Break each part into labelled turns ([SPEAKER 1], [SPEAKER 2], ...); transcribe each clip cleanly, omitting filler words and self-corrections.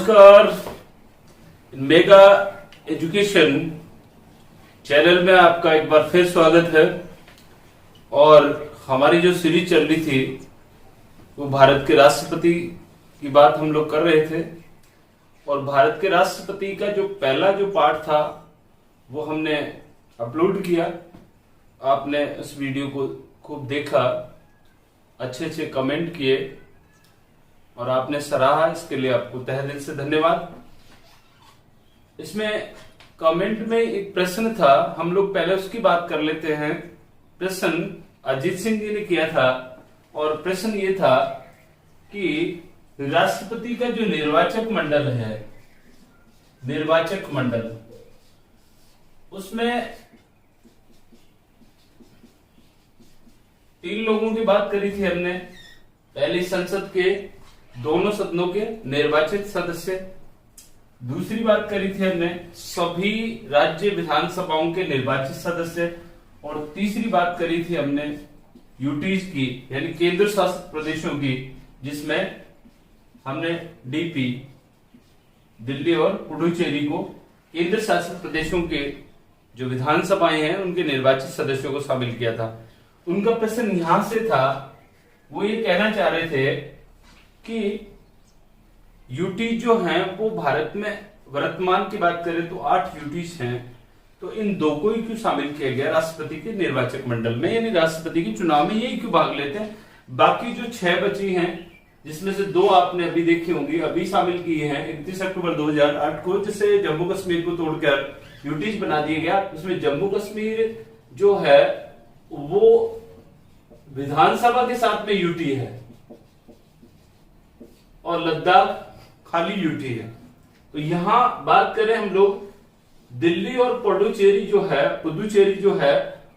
[SPEAKER 1] नमस्कार। Mega education channel में आपका एक बार फिर स्वागत है। और हमारी जो सीरीज चल रही थी वो भारत के राष्ट्रपति की बात हम लोग कर रहे थे। और भारत के राष्ट्रपति का जो पहला जो पार्ट था वो हमने अपलोड किया। आपने उस वीडियो को खूब देखा, अच्छे अच्छे कमेंट किए और आपने सराहा, इसके लिए आपको तहे दिल से धन्यवाद। इसमें कमेंट में एक प्रश्न था, हम लोग पहले उसकी बात कर लेते हैं। प्रश्न अजीत सिंह जी ने किया था और प्रश्न ये था कि राष्ट्रपति का जो निर्वाचक मंडल है, निर्वाचक मंडल, उसमें 3 लोगों की बात करी थी हमने। पहली संसद के दोनों सदनों के निर्वाचित सदस्य, दूसरी बात करी थी हमने सभी राज्य विधानसभाओं के निर्वाचित सदस्य, और तीसरी बात करी थी हमने यूटीज की यानी केंद्र शासित प्रदेशों की, जिसमें हमने डीपी दिल्ली और पुडुचेरी को केंद्र शासित प्रदेशों के जो विधानसभाएं हैं उनके निर्वाचित सदस्यों को शामिल किया था। उनका प्रश्न यहां से था, वो ये कहना चाह रहे थे कि यूटी जो हैं वो भारत में वर्तमान की बात करें तो 8 यूटीज हैं, तो इन 2 को ही क्यों शामिल किया गया राष्ट्रपति के निर्वाचक मंडल में, यानी राष्ट्रपति के चुनाव में यही क्यों भाग लेते हैं। बाकी जो 6 बची हैं, जिसमें से 2 आपने अभी देखी होंगी, अभी शामिल की हैं 31 अक्टूबर 2008 को, जिसे जम्मू कश्मीर को तोड़कर यूटीज बना दिया गया। उसमें जम्मू कश्मीर जो है वो विधानसभा के साथ में यूटी है और लद्दाख खाली यूटी है। तो यहां बात करें हम लोग दिल्ली और पुडुचेरी जो है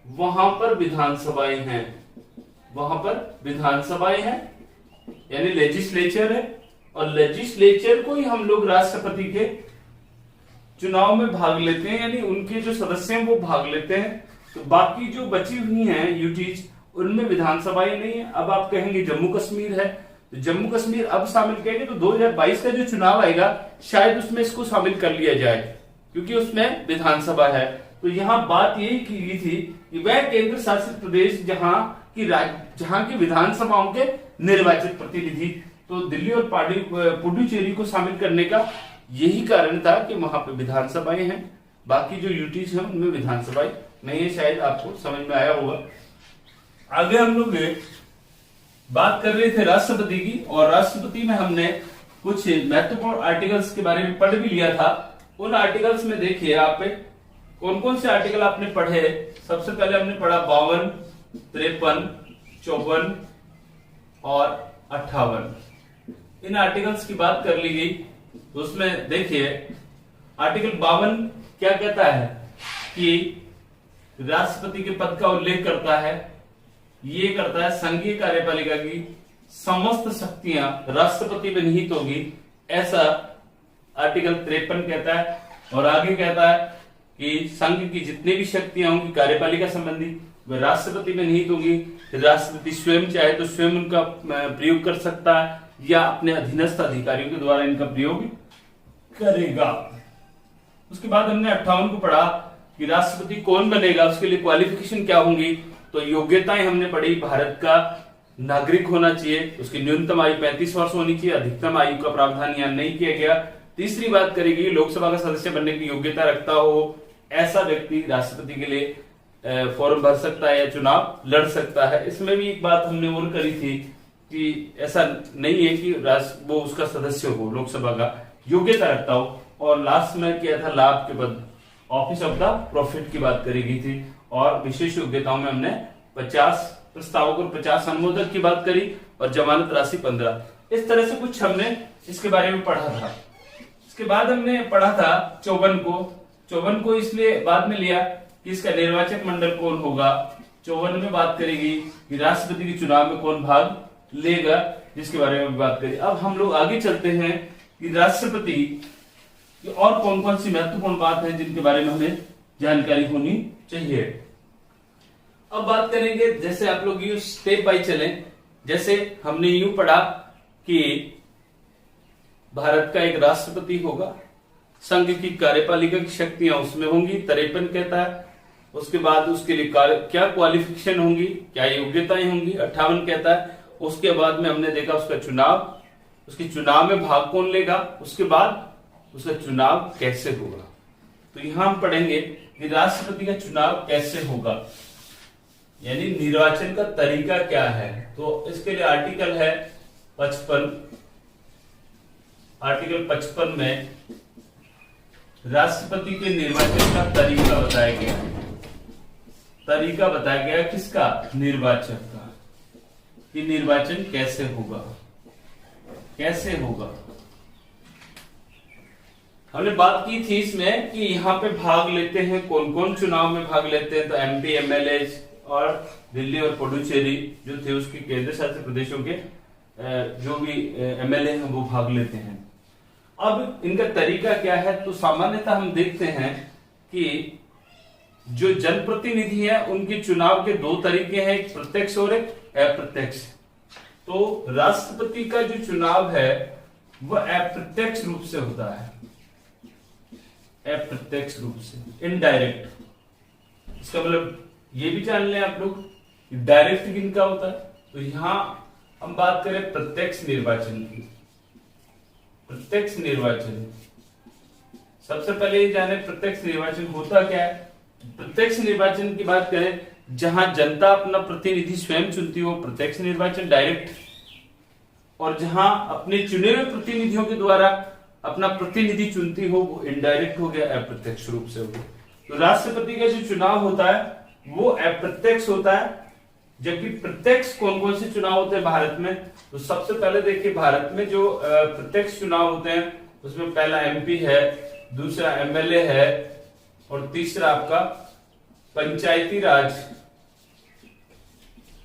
[SPEAKER 1] वहां पर विधानसभाएं हैं, वहां पर विधानसभाएं हैं यानी लेजिस्लेचर है, और लेजिस्लेचर को ही हम लोग राष्ट्रपति के चुनाव में भाग लेते हैं, यानी उनके जो सदस्य हैं वो भाग लेते हैं। तो बाकी जो बची हुई हैं यूटीज, उनमें विधानसभाएं नहीं है। अब आप कहेंगे जम्मू कश्मीर है, तो जम्मू कश्मीर अब शामिल करेंगे तो 2022 का जो चुनाव आएगा शायद उसमें इसको शामिल कर लिया जाए, क्योंकि उसमें विधानसभा है। तो यहाँ बात यही की गई थी कि वह केंद्र शासित प्रदेश जहां की विधानसभाओं के निर्वाचित प्रतिनिधि, तो दिल्ली और पुडुचेरी को शामिल करने का यही कारण था कि वहां पे विधानसभाएं हैं, बाकी जो यूटीज हैं उनमें विधानसभाएं नहीं है। शायद आपको समझ में आया होगा। आगे हम लोग बात कर रहे थे राष्ट्रपति की, और राष्ट्रपति में हमने कुछ महत्वपूर्ण आर्टिकल्स के बारे में पढ़ भी लिया था। उन आर्टिकल्स में देखिए आप कौन कौन से आर्टिकल आपने पढ़े। सबसे पहले हमने पढ़ा 52, 53, 54 और 58। इन आर्टिकल्स की बात कर ली गई। तो उसमें देखिए आर्टिकल 52 क्या कहता है कि राष्ट्रपति के पद का उल्लेख करता है, ये करता है संघीय कार्यपालिका की समस्त शक्तियां राष्ट्रपति में निहित होगी, ऐसा आर्टिकल 53 कहता है। और आगे कहता है कि संघ की जितनी भी शक्तियां होंगी कार्यपालिका संबंधी वे राष्ट्रपति में निहित होगी। राष्ट्रपति स्वयं चाहे तो स्वयं उनका प्रयोग कर सकता है या अपने अधीनस्थ अधिकारियों के द्वारा इनका प्रयोग करेगा। उसके बाद हमने 58 को पढ़ा कि राष्ट्रपति कौन बनेगा, उसके लिए क्वालिफिकेशन क्या होंगी। तो योग्यताएं हमने पढ़ी, भारत का नागरिक होना चाहिए, उसकी न्यूनतम आयु 35 वर्ष होनी चाहिए, अधिकतम आयु का प्रावधान यहाँ नहीं किया गया। तीसरी बात करेगी लोकसभा का सदस्य बनने की योग्यता रखता हो ऐसा व्यक्ति राष्ट्रपति के लिए फॉर्म भर सकता है या चुनाव लड़ सकता है। इसमें भी एक बात हमने और करी थी कि ऐसा नहीं है कि वो उसका सदस्य हो, लोकसभा का योग्यता रखता हो। और लास्ट में क्या था, लाभ के पद, ऑफिस ऑफ द प्रॉफिट की बात करी गई थी। और विशेष योग्यताओं में हमने 50 प्रस्तावक और 50 अनुमोदक की बात करी, और जमानत राशि 15। इस तरह से कुछ हमने इसके बारे में पढ़ा था। इसके बाद हमने पढ़ा था 54 को इसलिए बाद में लिया कि इसका निर्वाचक मंडल कौन होगा। 54 में बात करेगी कि राष्ट्रपति के चुनाव में कौन भाग लेगा, जिसके बारे में बात करी। अब हम लोग आगे चलते हैं कि राष्ट्रपति की और कौन कौन सी महत्वपूर्ण बात है जिनके बारे में हमें जानकारी होनी चाहिए। अब बात करेंगे, जैसे आप लोग यूं स्टेप बाय चलें, जैसे हमने यूं पढ़ा कि भारत का एक राष्ट्रपति होगा, संघ की कार्यपालिका की शक्तियां उसमें होंगी 53 कहता है। उसके बाद उसके लिए क्या क्वालिफिकेशन होंगी, क्या योग्यताएं होंगी 58 कहता है। उसके बाद में हमने देखा उसका चुनाव, उसके चुनाव में भाग कौन लेगा, उसके बाद उसका चुनाव कैसे होगा। तो यहां हम पढ़ेंगे कि राष्ट्रपति का चुनाव कैसे होगा, यानी निर्वाचन का तरीका क्या है। तो इसके लिए आर्टिकल है 55, आर्टिकल 55 में राष्ट्रपति के निर्वाचन का तरीका बताया गया है। तरीका बताया गया किसका, निर्वाचन का, कि निर्वाचन कैसे होगा, कैसे होगा। हमने बात की थी इसमें कि यहाँ पे भाग लेते हैं कौन कौन चुनाव में भाग लेते हैं। तो एमपी, एमएलए और दिल्ली और पुडुचेरी जो थे उसके केंद्र शासित प्रदेशों के जो भी एमएलए हैं वो भाग लेते हैं। अब इनका तरीका क्या है, तो सामान्यतः हम देखते हैं कि जो जनप्रतिनिधि है उनके चुनाव के दो तरीके हैं, एक प्रत्यक्ष और एक अप्रत्यक्ष। तो राष्ट्रपति का जो चुनाव है वह अप्रत्यक्ष रूप से होता है, अप्रत्यक्ष रूप से, इनडायरेक्ट। इसका मतलब ये भी जान लें आप लोग कि डायरेक्ट किनका होता है। तो यहां हम बात करें प्रत्यक्ष निर्वाचन की। प्रत्यक्ष निर्वाचन, सबसे पहले ये जाने प्रत्यक्ष निर्वाचन होता क्या है। प्रत्यक्ष निर्वाचन की बात करें, जहां जनता अपना प्रतिनिधि स्वयं चुनती हो प्रत्यक्ष निर्वाचन डायरेक्ट, और जहां अपने चुने हुए प्रतिनिधियों के द्वारा अपना प्रतिनिधि चुनती हो वो इनडायरेक्ट हो गया, अप्रत्यक्ष रूप से हो गया। तो राष्ट्रपति का जो चुनाव होता है वो अप्रत्यक्ष होता है, जबकि प्रत्यक्ष कौन कौन से चुनाव होते हैं भारत में। तो सबसे पहले देखिए भारत में जो प्रत्यक्ष चुनाव होते हैं उसमें पहला एमपी है, दूसरा एमएलए है और तीसरा आपका पंचायती राज,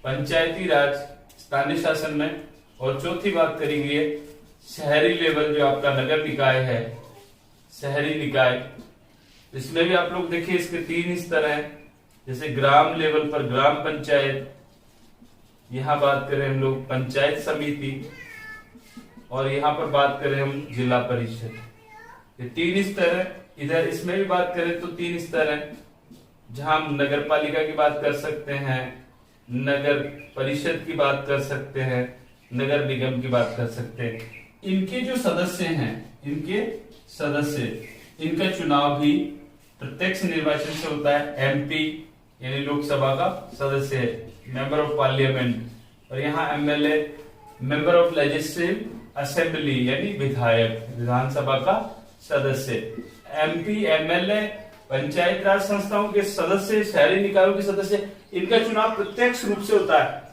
[SPEAKER 1] पंचायती राज स्थानीय शासन में, और चौथी बात करी गई है शहरी लेवल जो आपका नगर निकाय है, शहरी निकाय। इसमें भी आप लोग देखिए इसके 3 स्तर हैं, जैसे ग्राम लेवल पर ग्राम पंचायत, यहां बात करें हम लोग पंचायत समिति, और यहां पर बात करें हम जिला परिषद। ये 3 स्तर है। इधर इसमें भी बात करें तो 3 स्तर है, जहां हम नगर पालिका की बात कर सकते हैं, नगर परिषद की बात कर सकते हैं, नगर निगम की बात कर सकते हैं। इनके जो सदस्य हैं, इनके सदस्य, इनका चुनाव भी प्रत्यक्ष निर्वाचन से होता है। एमपी यानी लोकसभा का सदस्य है, मेंबर ऑफ पार्लियामेंट, और यहाँ MLA member of legislative assembly यानी विधायक, विधानसभा का सदस्य। एमपी, एमएलए, पंचायत राज संस्थाओं के सदस्य, शहरी निकायों के सदस्य, इनका चुनाव प्रत्यक्ष रूप से होता है,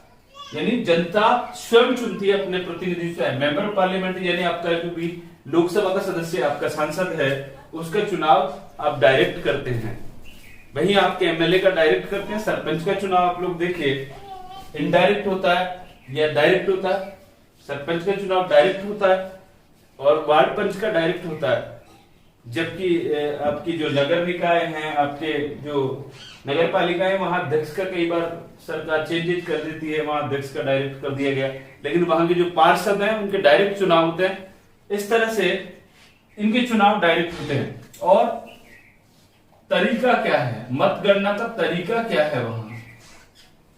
[SPEAKER 1] यानी जनता स्वयं चुनती है अपने प्रतिनिधि से। मेंबर ऑफ पार्लियामेंट यानी आपका जो भी लोकसभा का सदस्य, आपका सांसद है, उसका चुनाव आप डायरेक्ट करते हैं। वहीं आपके एमएलए का डायरेक्ट करते हैं। सरपंच का चुनाव आप लोग देखिए इनडायरेक्ट होता है या डायरेक्ट होता है। सरपंच का चुनाव डायरेक्ट होता है और वार्ड पंच का डायरेक्ट होता है, जबकि आपकी जो नगर निकाय हैं, आपके जो नगर पालिका है, वहां अध्यक्ष का कई बार सरकार चेंजेस कर देती है, वहां अध्यक्ष का डायरेक्ट कर दिया गया, लेकिन वहां के जो पार्षद हैं उनके डायरेक्ट चुनाव होते हैं। इस तरह से इनके चुनाव डायरेक्ट होते हैं। और तरीका क्या है, मतगणना का तरीका क्या है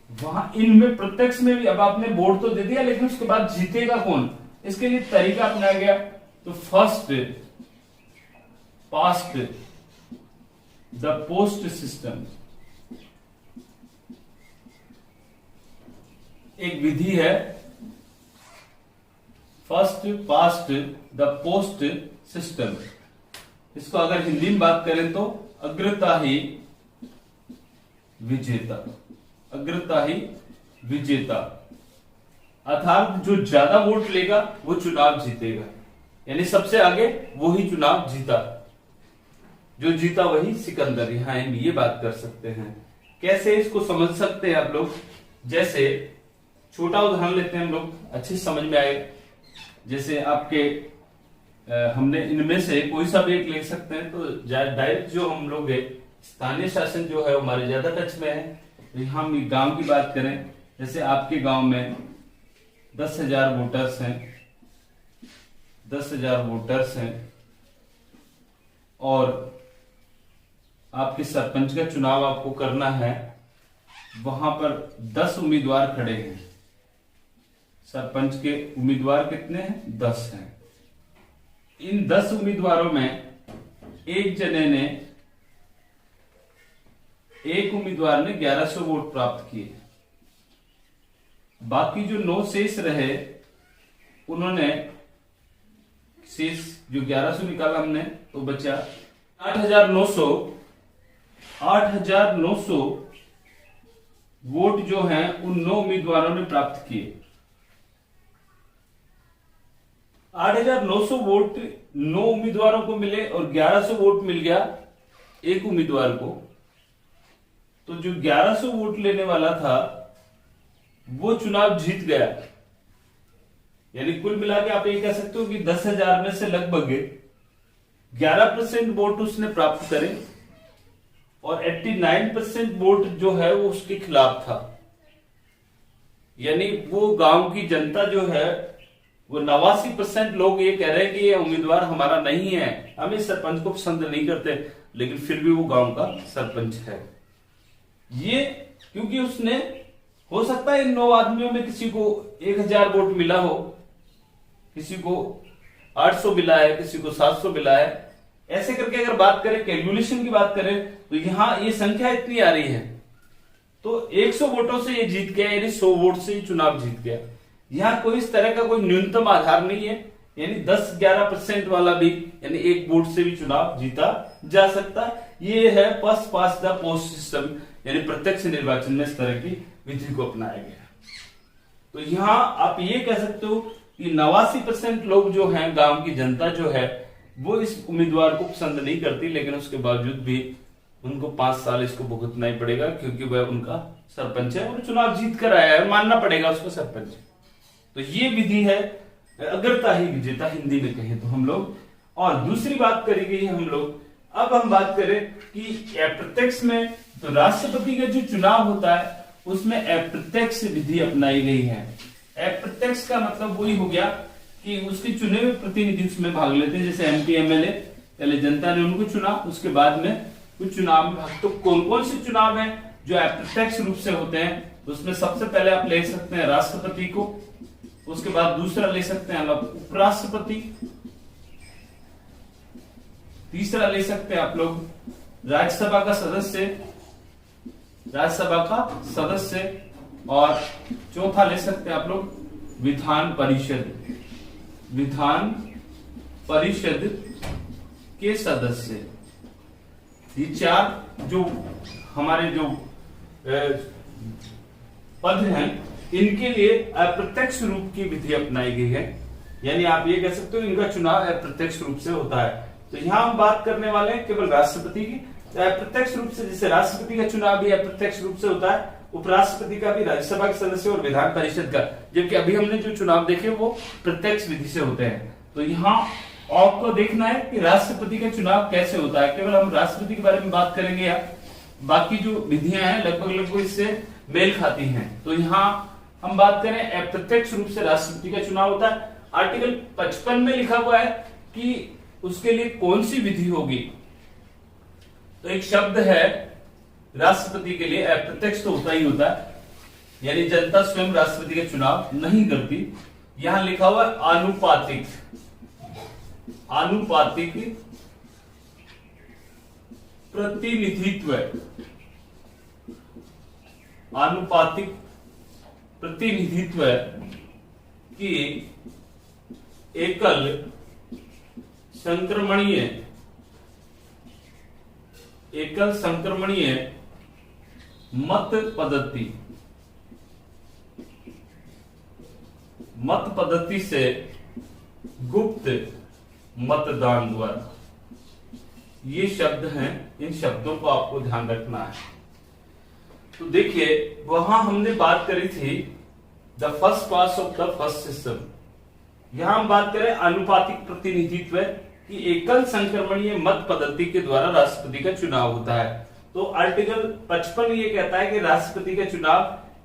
[SPEAKER 1] वहां इनमें प्रत्यक्ष में भी, अब आपने वोट तो दे दिया लेकिन उसके बाद जीतेगा कौन, इसके लिए तरीका अपनाया गया। तो first past the post system एक विधि है, first past the post system. इसको अगर हिंदी में बात करें तो अग्रता ही विजेता, अग्रता ही विजेता, अर्थात जो ज्यादा वोट लेगा वो चुनाव जीतेगा, यानी सबसे आगे वो ही चुनाव जीता, जो जीता वही सिकंदर। यहां हम ये बात कर सकते हैं। कैसे इसको समझ सकते हैं आप लोग, जैसे छोटा उदाहरण लेते हैं हम लोग, अच्छे समझ में आए। जैसे आपके हमने इनमें से कोई सा भी एक ले सकते हैं, तो डायरेक्ट जो हम लोग स्थानीय शासन जो है हमारे ज्यादा टच में है। हम गांव की बात करें, जैसे आपके गांव में 10,000 वोटर्स हैं, 10,000 वोटर्स हैं और आपके सरपंच का चुनाव आपको करना है, वहां पर 10 उम्मीदवार खड़े हैं। सरपंच के उम्मीदवार कितने हैं? 10 हैं। इन 10 उम्मीदवारों में एक उम्मीदवार ने 1100 वोट प्राप्त किए। बाकी जो 9 शेष रहे, उन्होंने शेष जो 1100 निकाला हमने तो बचा 8,900 वोट जो हैं उन 9 उम्मीदवारों ने प्राप्त किए। 8,900 वोट 9 उम्मीदवारों को मिले और 1100 वोट मिल गया एक उम्मीदवार को। तो जो 1100 वोट लेने वाला था वो चुनाव जीत गया। यानी कुल मिला के आप ये कह सकते हो कि 10,000 में से लगभग 11% वोट उसने प्राप्त करे और 89% वोट जो है वो उसके खिलाफ था। यानी वो गांव की जनता जो है वो 89% लोग ये कह रहे हैं कि ये उम्मीदवार हमारा नहीं है, हम इस सरपंच को पसंद नहीं करते, लेकिन फिर भी वो गांव का सरपंच है। ये क्योंकि उसने, हो सकता है इन 9 आदमियों में किसी को 1,000 वोट मिला हो, किसी को 800 मिला है, किसी को 700 मिला है। ऐसे करके अगर बात करें, कैलकुलेशन की बात करें, तो यहां ये संख्या इतनी आ रही है तो 100 वोटों से ये जीत गया, यानी 100 वोट से ये चुनाव जीत गया। यहां कोई इस तरह का कोई न्यूनतम आधार नहीं है, यानी 10-11% वाला भी, यानी 1 वोट से भी चुनाव जीता जा सकता है। ये है first past the post system, यानी प्रत्यक्ष निर्वाचन में इस तरह की विधि को अपनाया गया। तो यहां आप ये कह सकते हो कि 89% लोग जो हैं, गांव की जनता जो है, वो इस उम्मीदवार को पसंद नहीं करती, लेकिन उसके बावजूद भी उनको 5 साल इसको भुगतना ही पड़ेगा, क्योंकि वह उनका सरपंच है और चुनाव जीत कर आया है, मानना पड़ेगा उसको सरपंच। तो ये विधि है अग्रता ही विजेता, हिंदी में कहें तो हम लोग। और दूसरी बात करी गई है हम लोग, अब हम बात करें कि अप्रत्यक्ष में, तो राष्ट्रपति का जो चुनाव होता है उसमें अप्रत्यक्ष विधि अपनाई गई है। अप्रत्यक्ष का मतलब वही हो गया कि उसके चुने हुए प्रतिनिधि उसमें भाग लेते हैं, जैसे MP MLA, पहले जनता ने उनको चुना, उसके बाद में कुछ चुनाव में भाग। तो कौन कौन से चुनाव हैं जो अप्रत्यक्ष रूप से होते हैं? उसमें सबसे पहले आप ले सकते हैं राष्ट्रपति को, उसके बाद दूसरा ले सकते हैं आप उपराष्ट्रपति, तीसरा ले सकते हैं आप लोग राज्यसभा का सदस्य, और चौथा ले सकते हैं आप लोग विधान परिषद के सदस्य। ये 4 जो हमारे जो पद हैं, इनके लिए अप्रत्यक्ष रूप की विधि अपनाई गई है। यानी आप ये कह सकते हो इनका चुनाव अप्रत्यक्ष रूप से होता है। तो यहां हम बात करने वाले हैं केवल राष्ट्रपति की। तो अप्रत्यक्ष रूप से, जैसे राष्ट्रपति का चुनाव भी अप्रत्यक्ष रूप से होता है, उपराष्ट्रपति का भी, राज्यसभा के सदस्य और विधान परिषद का, जबकि अभी हमने जो चुनाव देखे वो प्रत्यक्ष विधि से होते हैं। तो यहाँ आपको देखना है कि राष्ट्रपति का चुनाव कैसे होता है। केवल हम राष्ट्रपति के बारे में बात करेंगे, या बाकी जो विधियां हैं लगभग इससे मेल खाती हैं। तो यहाँ हम बात करें अप्रत्यक्ष रूप से राष्ट्रपति का चुनाव होता है। आर्टिकल 55 में लिखा हुआ है कि उसके लिए कौन सी विधि होगी। तो एक शब्द है राष्ट्रपति के लिए, अप्रत्यक्ष तो होता ही होता है, यानी जनता स्वयं राष्ट्रपति का चुनाव नहीं करती। यहां लिखा हुआ है आनुपातिक प्रतिनिधित्व। आनुपातिक प्रतिनिधित्व की एकल संक्रमणीय मत पद्धति से गुप्त मतदान द्वारा। ये शब्द हैं, इन शब्दों को आपको ध्यान रखना है। तो देखिए, वहां हमने बात करी थी the first pass of the first system. यहां हम बात करें आनुपातिक प्रतिनिधित्व की एकल संक्रमणीय मत पद्धति के द्वारा राष्ट्रपति का चुनाव होता है। तो आर्टिकल 55 ये कहता है कि राष्ट्रपति का चुनाव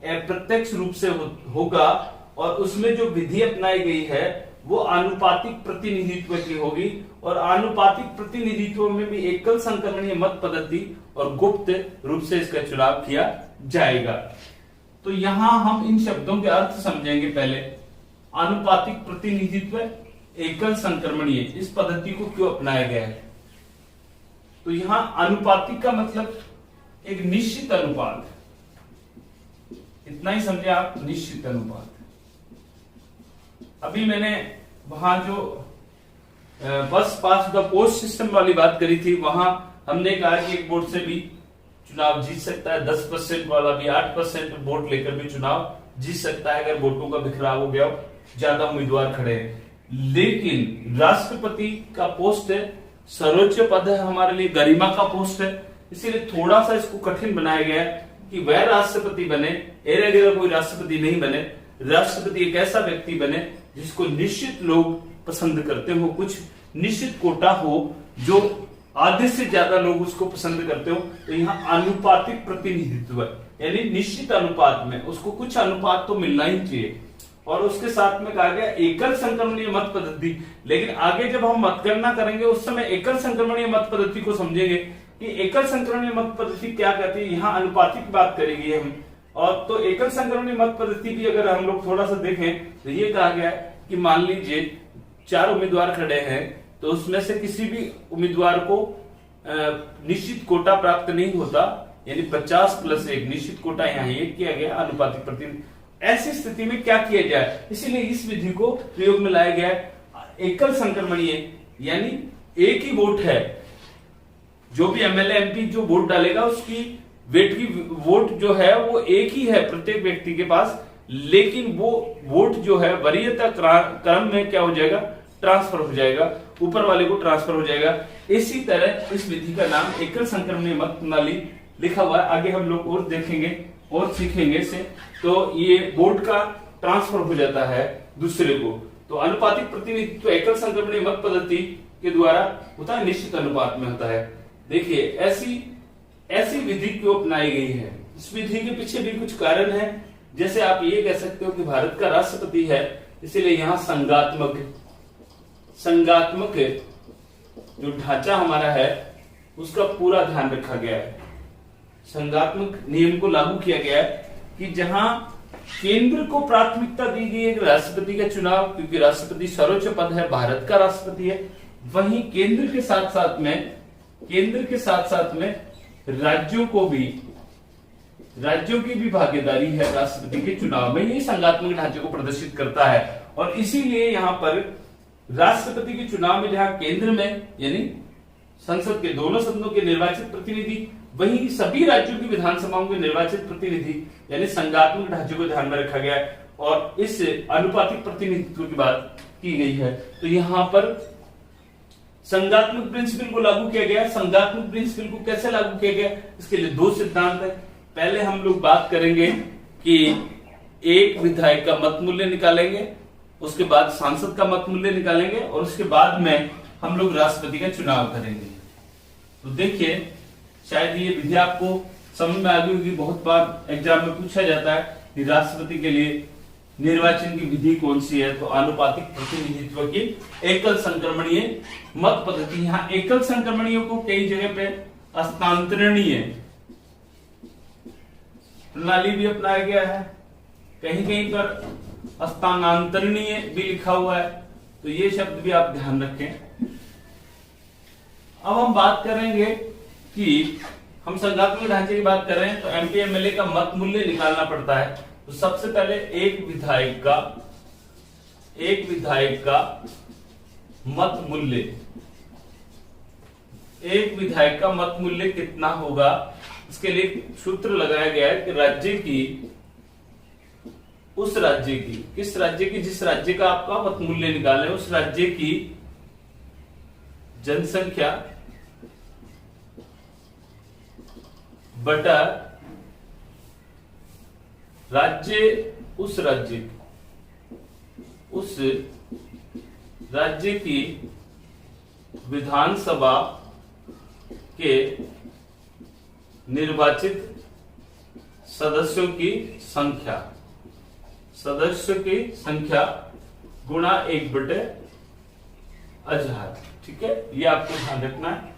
[SPEAKER 1] अप्रत्यक्ष रूप से होगा, और उसमें जो विधि अपनाई गई है वो आनुपातिक प्रतिनिधित्व की होगी, और आनुपातिक प्रतिनिधित्व में भी एकल संक्रमणीय मत पद्धति और गुप्त रूप से इसका चुनाव किया जाएगा। तो यहां हम इन शब्दों के अर्थ समझेंगे। पहले आनुपातिक प्रतिनिधित्व, एकल संक्रमणीय, इस पद्धति को क्यों अपनाया गया है? तो यहां आनुपातिक का मतलब एक निश्चित अनुपात, इतना ही समझे आप, निश्चित अनुपात। अभी मैंने वहां जो बस पास द पोस्ट सिस्टम वाली बात करी थी, वहां हमने कहा कि एक वोट से भी चुनाव जीत सकता है, 10% वाला भी 8% वोट लेकर भी चुनाव जीत सकता है अगर वोटों का बिखराव हो गया, ज्यादा उम्मीदवार खड़े हैं। लेकिन राष्ट्रपति का पोस्ट है, सर्वोच्च पद है, हमारे लिए गरिमा का पोस्ट है, इसीलिए थोड़ा सा इसको कठिन बनाया गया है कि वह राष्ट्रपति बने, अगर कोई राष्ट्रपति नहीं बने। राष्ट्रपति एक ऐसा व्यक्ति बने जिसको निश्चित लोग पसंद करते हो, कुछ निश्चित कोटा हो जो आधे से ज्यादा लोग उसको पसंद करते हो। तो यहाँ आनुपातिक प्रतिनिधित्व यानी निश्चित अनुपात में उसको कुछ अनुपात तो मिलना ही चाहिए। और उसके साथ में कहा गया एकल संक्रमणीय मत पद्धति। लेकिन आगे जब हम मतगणना करेंगे उस समय एकल संक्रमणीय मत पद्धति को समझेंगे कि एकल संक्रमणीय मत पद्धति क्या कहती है। यहाँ अनुपातिक बात करेगी हम, और तो एकल संक्रमणीय मत पद्धति भी अगर हम लोग थोड़ा सा देखें तो ये कहा गया है कि मान लीजिए 4 उम्मीदवार खड़े हैं, तो उसमें से किसी भी उम्मीदवार को निश्चित कोटा प्राप्त नहीं होता, यानी 50+1 निश्चित कोटा यहाँ ये किया गया अनुपातिक प्रतिनिधित्व। ऐसी स्थिति में क्या किया जाए, इसीलिए इस विधि को प्रयोग में लाया गया है। एकल संक्रमणीय यानी एक ही वोट है, जो भी एमएलए एमपी जो वोट डालेगा उसकी वेट की वोट जो है वो एक ही है प्रत्येक व्यक्ति के पास, लेकिन वो वोट जो है वरीयता क्रम में क्या हो जाएगा, ट्रांसफर हो जाएगा, ऊपर वाले को ट्रांसफर हो जाएगा। इसी तरह इस विधि का नाम एकल संक्रमणीय मत प्रणाली लिखा हुआ है। आगे हम लोग और देखेंगे और सीखेंगे से, तो ये वोट का ट्रांसफर हो जाता है दूसरे को। तो अनुपातिक प्रतिनिधित्व एकल संक्रमणीय मत पद्धति के द्वारा होता है, निश्चित अनुपात में होता है। देखिए ऐसी विधि क्यों अपनाई गई है, इस विधि के पीछे भी कुछ कारण है। जैसे आप ये कह सकते हो कि भारत का राष्ट्रपति है, इसीलिए यहाँ संघात्मक जो ढांचा हमारा है उसका पूरा ध्यान रखा गया है। संघात्मक नियम को लागू किया गया है कि जहां केंद्र को प्राथमिकता दी गई है राष्ट्रपति का चुनाव, क्योंकि राष्ट्रपति सर्वोच्च पद है, भारत का राष्ट्रपति है, वहीं केंद्र के साथ साथ में राज्यों की भी भागीदारी है राष्ट्रपति के चुनाव में। ये संघात्मक ढांचे को प्रदर्शित करता है। और इसीलिए यहाँ पर राष्ट्रपति के चुनाव में जहां केंद्र में यानी संसद के दोनों सदनों के निर्वाचित प्रतिनिधि, वहीं सभी राज्यों की विधानसभाओं के निर्वाचित प्रतिनिधि यानी संघात्मक ढांचे को ध्यान में रखा गया है और इस अनुपातिक प्रतिनिधित्व की बात की गई है। तो यहाँ पर संघात्मक प्रिंसिपल को लागू किया गया। संघात्मक प्रिंसिपल को कैसे लागू किया गया, इसके लिए 2 सिद्धांत है। पहले हम लोग बात करेंगे कि एक विधायक का मत मूल्य निकालेंगे, उसके बाद सांसद का मत मूल्य निकालेंगे और उसके बाद में हम लोग राष्ट्रपति का चुनाव करेंगे। तो देखिए, शायद ये विधि आपको समझ में आ गई होगी। बहुत बार एग्जाम में पूछा जाता है कि राष्ट्रपति के लिए निर्वाचन की विधि कौन सी है, तो आनुपातिक प्रतिनिधित्व की एकल संक्रमणीय मत पद्धति। यहाँ एकल संक्रमणीय को कई जगह पे हस्तांतरणीय प्रणाली भी अपनाया गया है, कहीं कहीं पर हस्तांतरणीय भी लिखा हुआ है, तो ये शब्द भी आप ध्यान रखें। अब हम बात करेंगे कि हम संघात्मक ढांचे की बात कर रहे हैं तो एमपी एमएलए का मत मूल्य निकालना पड़ता है। तो सबसे पहले एक विधायक का मत मूल्य कितना होगा, इसके लिए सूत्र लगाया गया है कि जिस राज्य का आपका मत मूल्य निकाले उस राज्य की जनसंख्या बटा उस राज्य की विधानसभा के निर्वाचित सदस्यों की संख्या गुणा 1/1000। ठीक है, ये आपको ध्यान रखना है।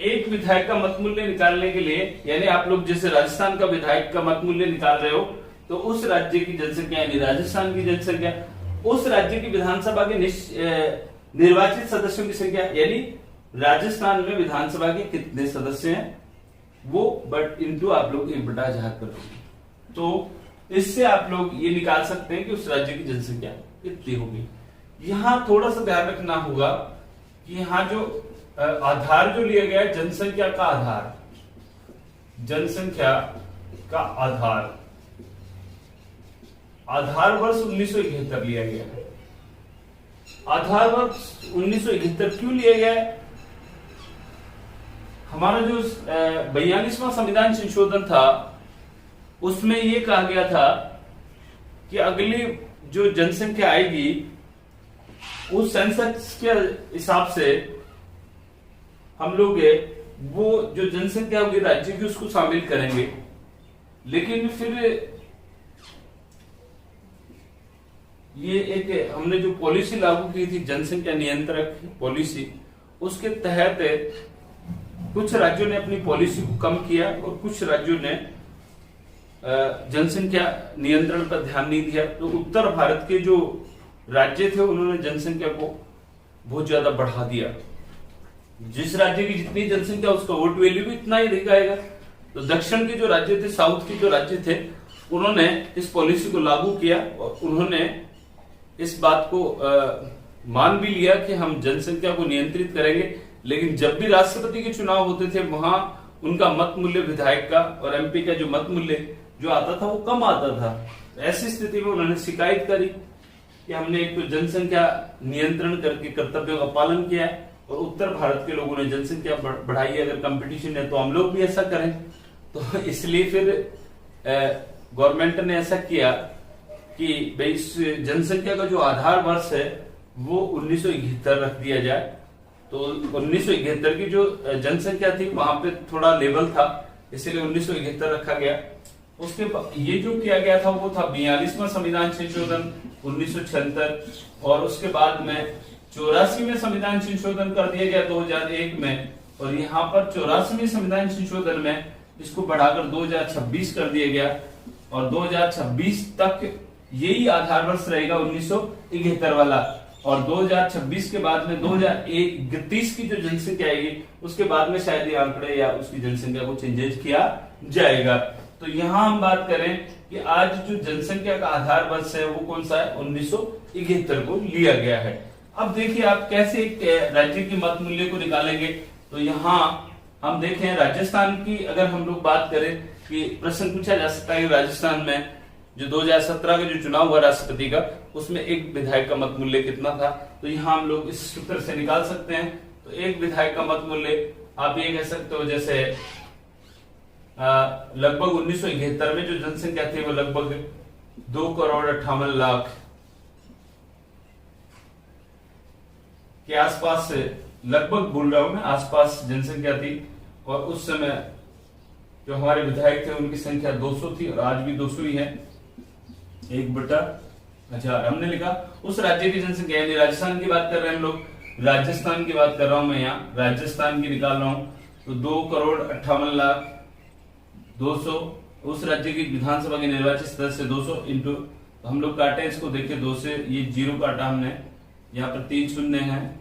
[SPEAKER 1] एक विधायक का मत मूल्य निकालने के लिए, यानी आप लोग जैसे राजस्थान का विधायक का मत मूल्य निकाल रहे हो, तो उस राज्य की जनसंख्या यानी राजस्थान की जनसंख्या, उस राज्य की विधानसभा के निर्वाचित सदस्यों की संख्या, यानी राजस्थान में विधानसभा के कितने सदस्य हैं वो बट इंटू आप लोग 1/1000 कर दोगे, तो इससे आप लोग ये निकाल सकते हैं कि उस राज्य की जनसंख्या कितनी होगी। यहां थोड़ा सा ध्यान रखना होगा कि यहाँ जो आधार जो लिया गया है, जनसंख्या का आधार, जनसंख्या का आधार वर्ष 1971 लिया गया है। आधार वर्ष 1971 क्यों लिया गया है? हमारा जो 42वां संविधान संशोधन था उसमें यह कहा गया था कि अगली जो जनसंख्या आएगी उस सेंसस के हिसाब से हम लोग वो जो जनसंख्या होगी राज्य की उसको शामिल करेंगे। लेकिन फिर ये एक हमने जो पॉलिसी लागू की थी, जनसंख्या नियंत्रक पॉलिसी, उसके तहत कुछ राज्यों ने अपनी पॉलिसी को कम किया और कुछ राज्यों ने जनसंख्या नियंत्रण पर ध्यान नहीं दिया। तो उत्तर भारत के जो राज्य थे उन्होंने जनसंख्या को बहुत ज्यादा बढ़ा दिया। जिस राज्य की जितनी जनसंख्या उसका वोट वैल्यू भी इतना ही दिखाएगा। तो दक्षिण के जो राज्य थे, साउथ के जो राज्य थे, उन्होंने इस पॉलिसी को लागू किया और उन्होंने इस बात को मान भी लिया कि हम जनसंख्या को नियंत्रित करेंगे। लेकिन जब भी राष्ट्रपति के चुनाव होते थे वहां उनका मत मूल्य विधायक का और एमपी का जो मत मूल्य जो आता था वो कम आता था। ऐसी स्थिति में उन्होंने शिकायत करी कि हमने एक तो जनसंख्या नियंत्रण करके कर्तव्यों का पालन किया है और उत्तर भारत के लोगों ने जनसंख्या बढ़ाई है, अगर कंपटीशन है तो हम लोग भी ऐसा करें। तो इसलिए फिर गवर्नमेंट ने ऐसा किया कि भाई इस जनसंख्या का जो आधार वर्ष है वो 1971 रख दिया जाए। तो 1971 की जो जनसंख्या थी वहां पे थोड़ा लेवल था, इसलिए 1971 रखा गया। उसके बाद ये जो किया गया था वो था 42वां संविधान संशोधन 1976 और उसके बाद में 84 में संविधान संशोधन कर दिया गया 2001 में, और यहाँ पर 84वें संविधान संशोधन में इसको बढ़ाकर 2026 कर दिया गया और 2026 तक यही आधार वर्ष रहेगा 1971 वाला। और 2026 के बाद में 2031 की जो जनसंख्या आएगी उसके बाद में शायद ये आंकड़े या उसकी जनसंख्या को चेंजेस किया जाएगा। तो यहाँ हम बात करें कि आज जो जनसंख्या का आधार वर्ष है वो कौन सा है, 1971 को लिया गया है। अब देखिए आप कैसे एक राज्य की मत मूल्य को निकालेंगे। तो यहाँ हम देखें राजस्थान की अगर हम लोग बात करें कि प्रश्न पूछा जा सकता है कि राजस्थान में जो 2017 का जो चुनाव हुआ राष्ट्रपति का उसमें एक विधायक का मत मूल्य कितना था। तो यहाँ हम लोग इस सूत्र से निकाल सकते हैं। तो एक विधायक का मत मूल्य आप ये कह सकते हो जैसे लगभग 1971 में जो जनसंख्या थी वो लगभग 2,58,00,000 के आसपास से, लगभग बोल रहा हूं मैं, आसपास जनसंख्या थी। और उस समय जो हमारे विधायक थे उनकी संख्या 200 थी और आज भी 200 ही है। 1/, हमने लिखा उस राज्य की जनसंख्या, यानी राजस्थान की बात कर रहे हैं हम लोग, राजस्थान की बात कर रहा हूं मैं, यहाँ राजस्थान की निकाल रहा हूं। तो 2,58,00,000 200 उस राज्य की विधानसभा के निर्वाचित सदस्य 200 इंटू, हम लोग काटे इसको, देखिए 2 से ये 0 काटा हमने, यहाँ पर 3 शून्य है,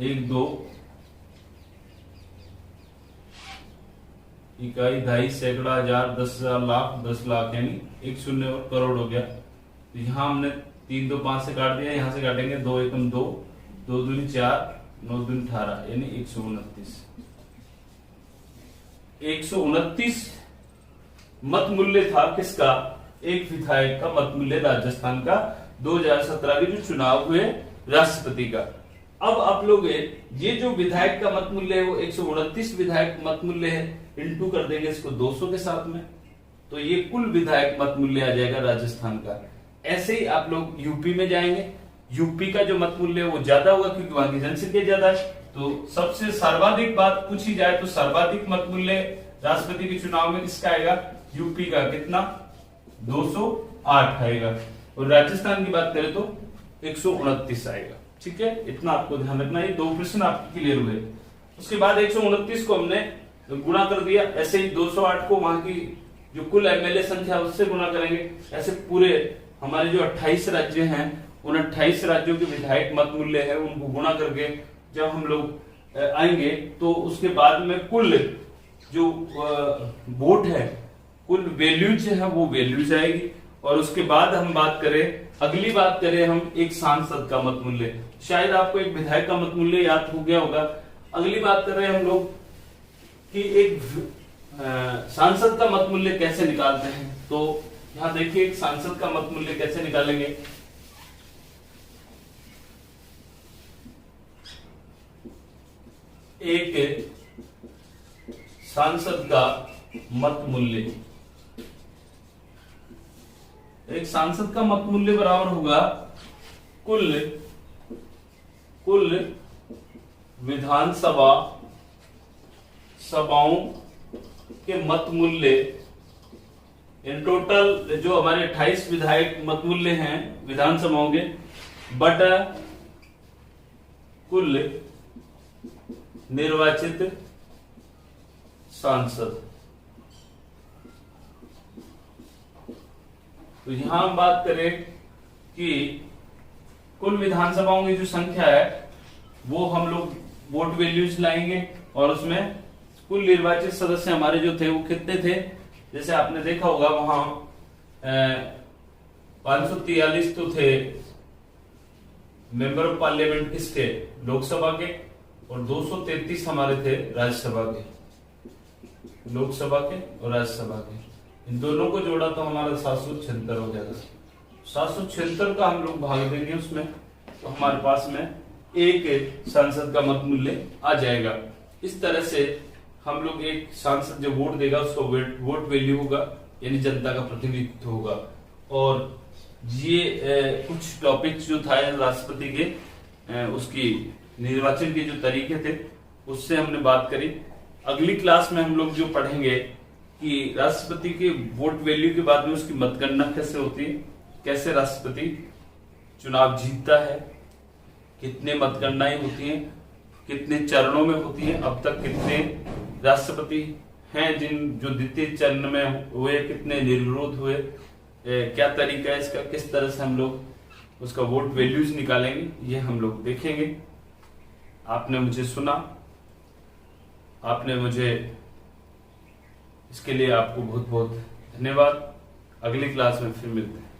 [SPEAKER 1] 1 2 इकाई, दहाई, सैकड़ा, हजार, 10,000, लाख, 10 लाख, यानी 1 शून्य और करोड़ हो गया। तो यहाँ हमने 3 2 5 से काट दिया, यहाँ से काटेंगे 2 एकम 2, 2 दूनी 4, 9 दूनी 18, यानी 129 मत मूल्य था किसका, एक विधायक का मत मूल्य राजस्थान का 2017 के जो चुनाव हुए राष्ट्रपति का। अब आप लोग ये जो विधायक का मत मूल्य है वो 129 विधायक मत मूल्य है, इंटू कर देंगे इसको 200 के साथ में, तो ये कुल विधायक मत मूल्य आ जाएगा राजस्थान का। ऐसे ही आप लोग यूपी में जाएंगे, यूपी का जो मत मूल्य है वो ज्यादा होगा क्योंकि वहां की जनसंख्या ज्यादा है। तो सबसे सर्वाधिक बात पूछी जाए तो सर्वाधिक मत मूल्य राष्ट्रपति के चुनाव में किसका आएगा, यूपी का, कितना, 208 आएगा। और राजस्थान की बात करें तो 129 आएगा। ठीक है, इतना आपको ध्यान रखना है। 2 प्रश्न आपके क्लियर हुए। उसके बाद 129 को हमने गुणा कर दिया, ऐसे ही 208 को वहां की जो कुल एमएलए संख्या उससे गुणा करेंगे। ऐसे पूरे हमारे जो 28 राज्य हैं उन 28 राज्यों के विधायक मत मूल्य है उनको गुणा करके जब हम लोग आएंगे तो उसके बाद में कुल जो वोट है, कुल वैल्यूज है वो वैल्यूज आएगी। और उसके बाद हम बात करें, अगली बात करें हम एक सांसद का मत मूल्य। शायद आपको एक विधायक का मत मूल्य याद हो गया होगा। अगली बात कर रहे हैं हम लोग कि एक सांसद का मत मूल्य कैसे निकालते हैं। तो यहां देखिए एक सांसद का मत मूल्य कैसे निकालेंगे। एक सांसद का मत मूल्य, एक सांसद का मत मूल्य बराबर होगा कुल विधानसभा सभाओं के मत मूल्य इन टोटल जो हमारे 28 विधायक मत मूल्य हैं विधानसभाओं के बटा कुल निर्वाचित सांसद। तो यहां हम बात करें कि कुल विधानसभाओं की जो संख्या है वो हम लोग वोट वैल्यूज लाएंगे और उसमें कुल निर्वाचित सदस्य हमारे जो थे वो कितने थे। जैसे आपने देखा होगा वहां 543 तो थे मेंबर ऑफ पार्लियामेंट किसके, लोकसभा के, और 233 हमारे थे राज्यसभा के, लोकसभा के और राज्यसभा के। इन दोनों को जोड़ा तो हमारा 776 हो जाएगा। 776 का हम लोग भाग देंगे उसमें, तो हमारे पास में एक सांसद का मत मूल्य आ जाएगा। इस तरह से हम लोग एक सांसद जो वोट देगा उसका वोट वैल्यू होगा, यानी जनता का प्रतिनिधित्व होगा। और ये कुछ टॉपिक्स जो था राष्ट्रपति के उसकी निर्वाचन के जो तरीके थे उससे हमने बात करी। अगली क्लास में हम लोग जो पढ़ेंगे कि राष्ट्रपति के वोट वैल्यू के बाद में उसकी मतगणना कैसे होती है, कैसे राष्ट्रपति चुनाव जीतता है, कितने मतगणनाएं होती हैं, कितने चरणों में होती हैं, अब तक कितने राष्ट्रपति हैं जिन जो द्वितीय चरण में हुए, कितने निर्विरोध हुए, क्या तरीका है इसका, किस तरह से हम लोग उसका वोट वैल्यूज निकालेंगे, ये हम लोग देखेंगे। आपने मुझे सुना, आपने मुझे इसके लिए आपको बहुत बहुत धन्यवाद। अगली क्लास में फिर मिलते हैं।